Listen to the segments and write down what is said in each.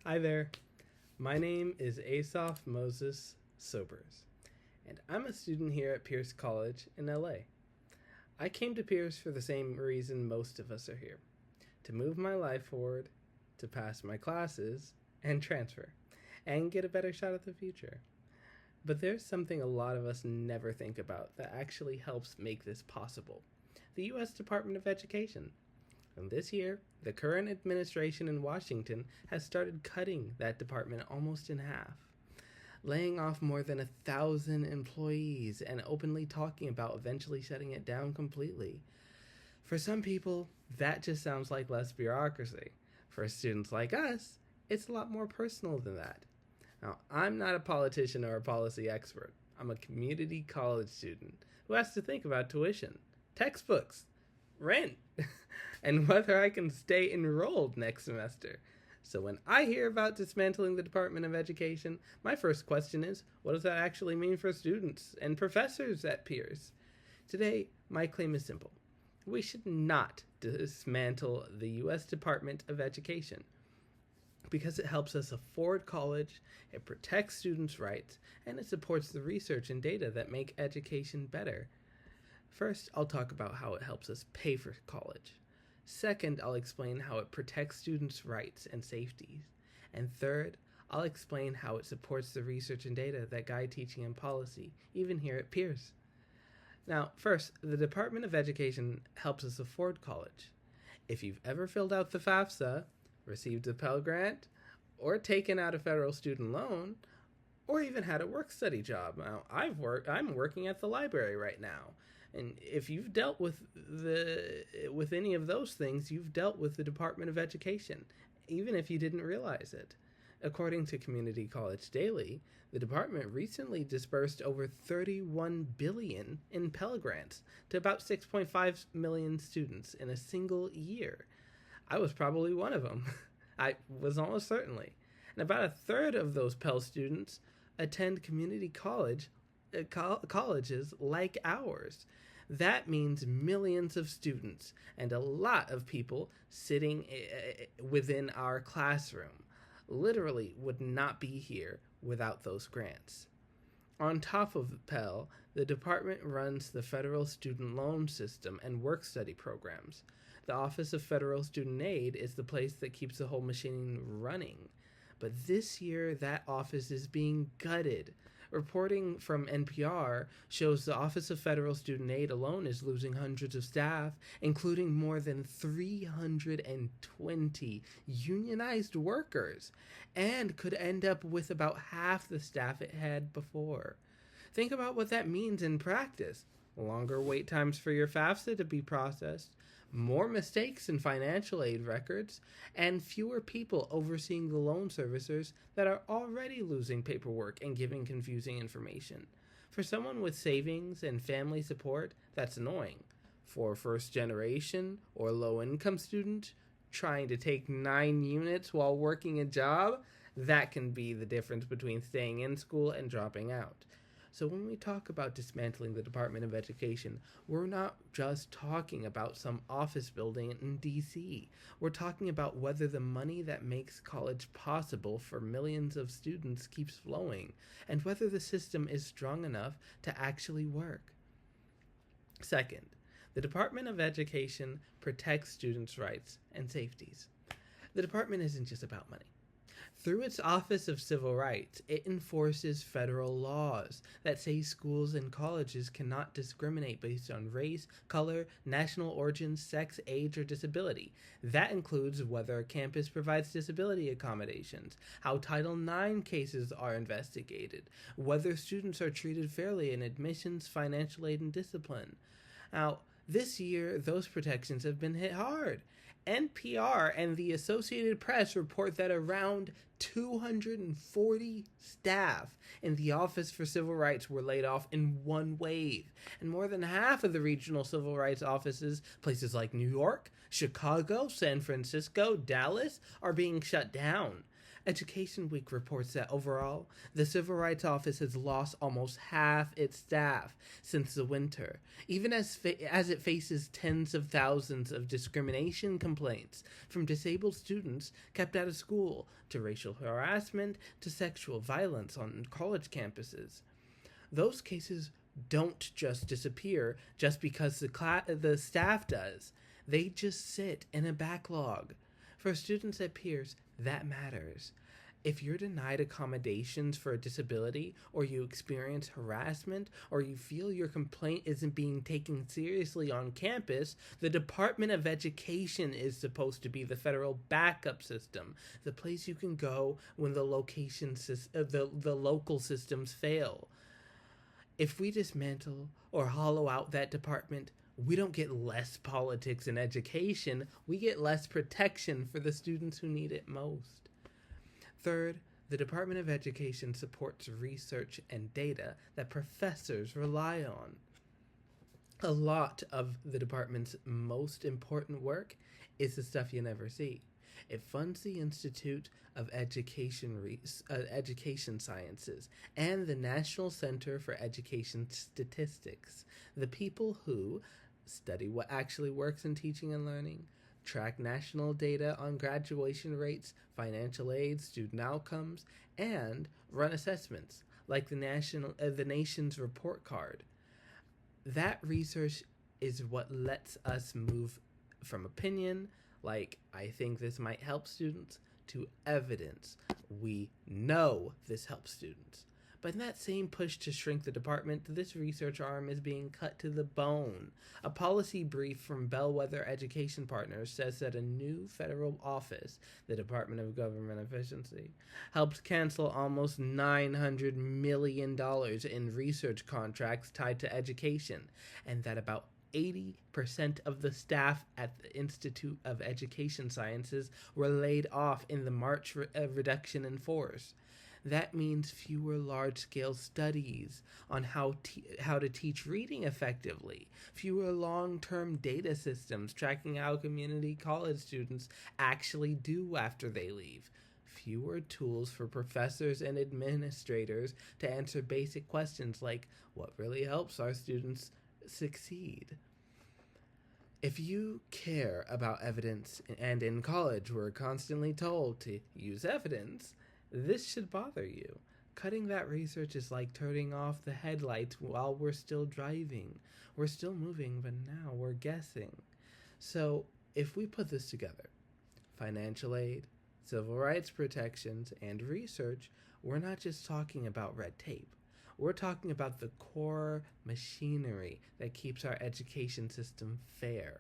Hi there. My name is Asaph Moses Sobers, and I'm a student here at Pierce College in LA. I came to Pierce for the same reason most of us are here: to move my life forward, to pass my classes, and transfer, and get a better shot at the future. But there's something a lot of us never think about that actually helps make this possible: the U.S. Department of Education. And this year, the current administration in Washington has started cutting that department almost in half, laying off more than 1,000 employees and openly talking about eventually shutting it down completely. For some people, that just sounds like less bureaucracy. For students like us, it's a lot more personal than that. Now, I'm not a politician or a policy expert. I'm a community college student who has to think about tuition, textbooks, rent, and whether I can stay enrolled next semester. So when I hear about dismantling the Department of Education, my first question is, what does that actually mean for students and professors at Pierce? Today, my claim is simple. We should not dismantle the U.S. Department of Education because it helps us afford college, it protects students' rights, and it supports the research and data that make education better. First, I'll talk about how it helps us pay for college. Second, I'll explain how it protects students' rights and safety. And third, I'll explain how it supports the research and data that guide teaching and policy, even here at Pierce. Now, first, the Department of Education helps us afford college. If you've ever filled out the FAFSA, received a Pell Grant, or taken out a federal student loan, or even had a work-study job. Now, I'm working at the library right now. And if you've dealt with any of those things, you've dealt with the Department of Education, even if you didn't realize it. According to Community College Daily, the department recently disbursed over $31 billion in Pell Grants to about 6.5 million students in a single year. I was probably one of them. I was almost certainly. And about a third of those Pell students attend community colleges like ours. That means millions of students and a lot of people sitting within our classroom literally would not be here without those grants. On top of Pell, the department runs the federal student loan system and work-study programs. The Office of Federal Student Aid is the place that keeps the whole machine running. But this year, that office is being gutted. Reporting from NPR shows the Office of Federal Student Aid alone is losing hundreds of staff, including more than 320 unionized workers, and could end up with about half the staff it had before. Think about what that means in practice: longer wait times for your FAFSA to be processed, more mistakes in financial aid records, and fewer people overseeing the loan servicers that are already losing paperwork and giving confusing information. For someone with savings and family support, that's annoying. For a first generation or low income student trying to take 9 units while working a job, that can be the difference between staying in school and dropping out. So when we talk about dismantling the Department of Education, we're not just talking about some office building in DC. We're talking about whether the money that makes college possible for millions of students keeps flowing, and whether the system is strong enough to actually work. Second, the Department of Education protects students' rights and safeties. The department isn't just about money. Through its Office of Civil Rights, it enforces federal laws that say schools and colleges cannot discriminate based on race, color, national origin, sex, age, or disability. That includes whether a campus provides disability accommodations, how Title IX cases are investigated, whether students are treated fairly in admissions, financial aid, and discipline. Now, this year, those protections have been hit hard. NPR and the Associated Press report that around 240 staff in the Office for Civil Rights were laid off in one wave, and more than half of the regional civil rights offices, places like New York, Chicago, San Francisco, Dallas, are being shut down. Education Week reports that overall, the Civil Rights Office has lost almost half its staff since the winter, even as it faces tens of thousands of discrimination complaints from disabled students kept out of school, to racial harassment, to sexual violence on college campuses. Those cases don't just disappear just because the staff does. They just sit in a backlog. For students at Pierce, that matters. If you're denied accommodations for a disability, or you experience harassment, or you feel your complaint isn't being taken seriously on campus, the Department of Education is supposed to be the federal backup system, the place you can go when the local systems fail. If we dismantle or hollow out that department, we don't get less politics in education, we get less protection for the students who need it most. Third, the Department of Education supports research and data that professors rely on. A lot of the department's most important work is the stuff you never see. It funds the Institute of Education Sciences and the National Center for Education Statistics, the people who study what actually works in teaching and learning, track national data on graduation rates, financial aid, student outcomes, and run assessments like the nation's report card. That research is what lets us move from opinion, like I think this might help students, to evidence. We know this helps students. But in that same push to shrink the department, this research arm is being cut to the bone. A policy brief from Bellwether Education Partners says that a new federal office, the Department of Government Efficiency, helped cancel almost $900 million in research contracts tied to education, and that about 80% of the staff at the Institute of Education Sciences were laid off in the March reduction in force. That means fewer large-scale studies on how to teach reading effectively, fewer long-term data systems tracking how community college students actually do after they leave, fewer tools for professors and administrators to answer basic questions like what really helps our students succeed. If you care about evidence, and in college we're constantly told to use evidence, this should bother you. Cutting that research is like turning off the headlights while we're still driving. We're still moving, but now we're guessing. So, if we put this together, financial aid, civil rights protections, and research, we're not just talking about red tape. We're talking about the core machinery that keeps our education system fair,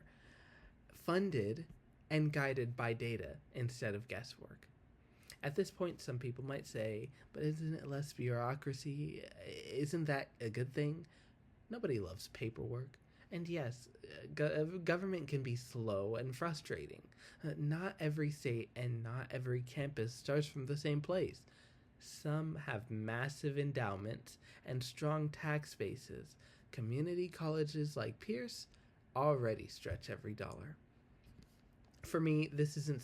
funded and guided by data instead of guesswork. At this point, some people might say, but isn't it less bureaucracy? Isn't that a good thing? Nobody loves paperwork. And yes, government can be slow and frustrating. Not every state and not every campus starts from the same place. Some have massive endowments and strong tax bases. Community colleges like Pierce already stretch every dollar. For me, this isn't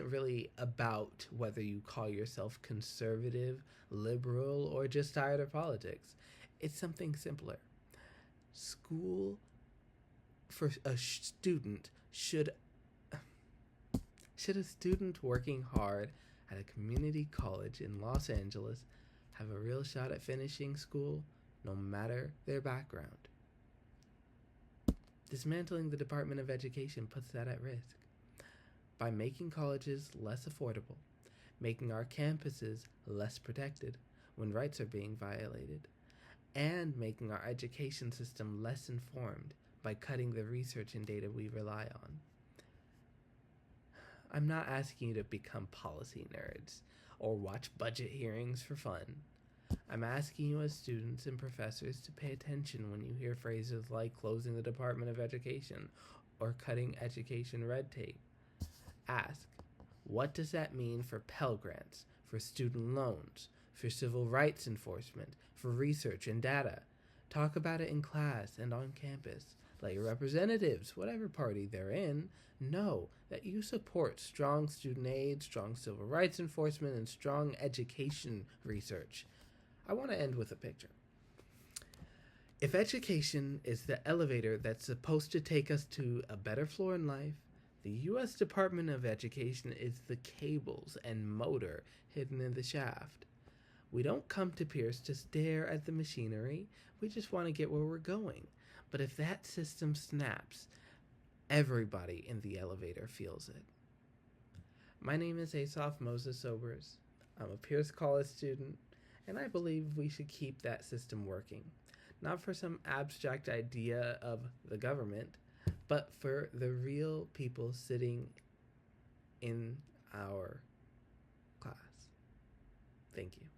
really about whether you call yourself conservative, liberal, or just tired of politics. It's something simpler. School for a student should a student working hard at a community college in Los Angeles have a real shot at finishing school, no matter their background? Dismantling the Department of Education puts that at risk. By making colleges less affordable, making our campuses less protected when rights are being violated, and making our education system less informed by cutting the research and data we rely on. I'm not asking you to become policy nerds or watch budget hearings for fun. I'm asking you as students and professors to pay attention when you hear phrases like closing the Department of Education or cutting education red tape. Ask, what does that mean for Pell Grants, for student loans, for civil rights enforcement, for research and data? Talk about it in class and on campus. let your representatives, whatever party they're in, know that you support strong student aid, strong civil rights enforcement, and strong education research. I want to end with a picture. If education is the elevator that's supposed to take us to a better floor in life, the U.S. Department of Education is the cables and motor hidden in the shaft. We don't come to Pierce to stare at the machinery, we just want to get where we're going. But if that system snaps, everybody in the elevator feels it. My name is Asaph Moses Sobers. I'm a Pierce College student, and I believe we should keep that system working. Not for some abstract idea of the government, but for the real people sitting in our class. Thank you.